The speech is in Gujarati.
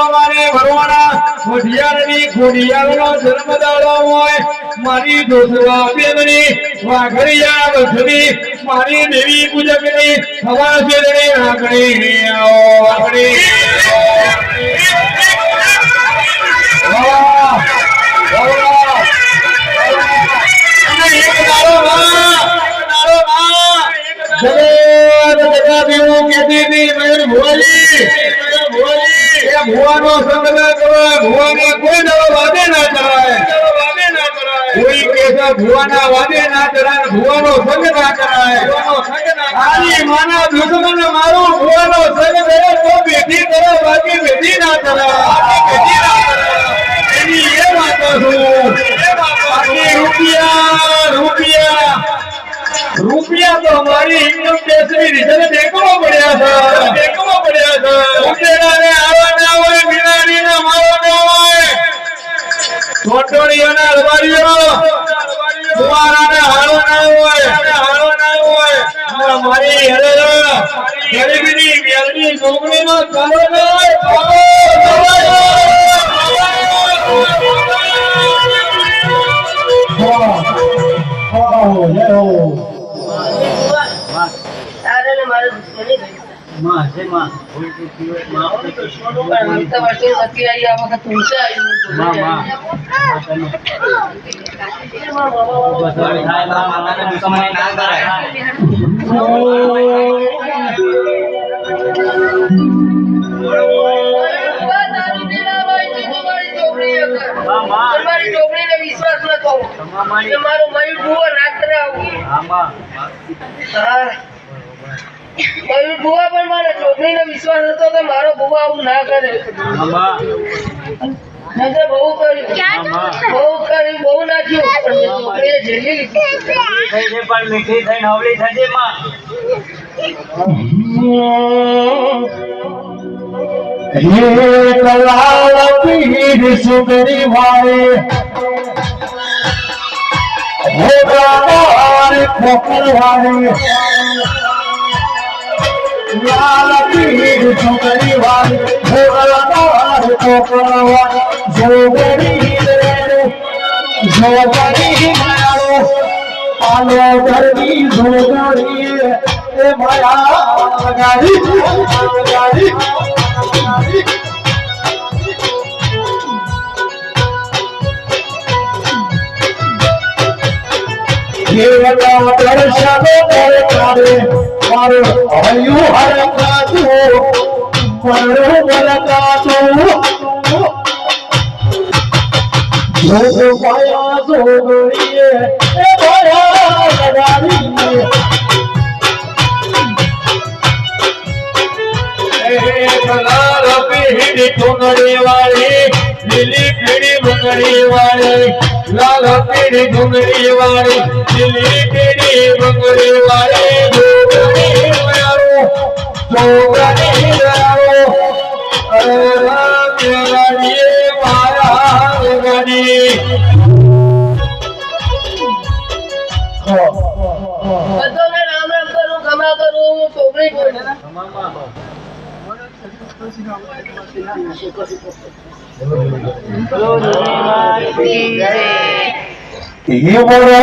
મારે ભરવાના વઢિયારની ખોડિયાનો જન્મદાડો હોય મારી દોસવા બેમની વાઘરિયા વસરી મારી દેવી પૂજકની હવા શેરણી આંગણી આંગણી ભુવાનો સંગ ના કરાય ભુવાને કોઈ નવો વાદે ના કરાય કોઈ કેસા ભુવાના વાદે ના કરાય ભુવાનો સંગ ના કરાય આની માના દુશ્મન મારો ભુવાનો સંગ કરે તો બેઠી કરો બાકી બેઠી ના કરાય એની એ વાતો છું બાકી રૂપિયા તો અમારી ઇન્કમ ટેક્સ ની રીઝન દેખવો પડ્યા છે ઉકેડાને આવા ના હોય બિનારી ના મારો ના હોય છોટોડીઓના અલવારીઓ કુવારાને હારો ના હોય મારી ગરીબીની મેલની છોકરીનો કારો ના હોય વિશ્વાસ ન કહો મારો મયુર ભુવો રાત્રે મયુર ભુવા પણ મારા છોકરીને વિશ્વાસ હતો કે મારો ભુવા આવું ના કરે બહુ કર્યું બહુ નાખ્યું પણ છોકરીએ ઝેલી લીધી પણ મીઠી થઈને હવળી થજે માં હે કલાલ પીર સુગરી વાળે હે ગાર ખોકર વાળે લાલ પીર સુગરી વાળે હે ગાર ખોકર વાળે જોગરી મારો પાલો ધરવી જોગરી એ માયા ગાડી દર્શન કરે મારો હયું હરકાતું મારો મલકાતું જોગ માયા જોગરીએ એ માયા લગાડીએ લાલ પીળી ઢુંગળી વાળી લીલી પીળી બંગડી વાળી લાલ પીળી ઢુંગળી વાળી લીલી પીળી બંગડી વાળી જોગણી મારો ગાડીએ મારા ગાડી બધોને રામ રામ કરું ખમા કરું છોકરી કોઈ ये बोलो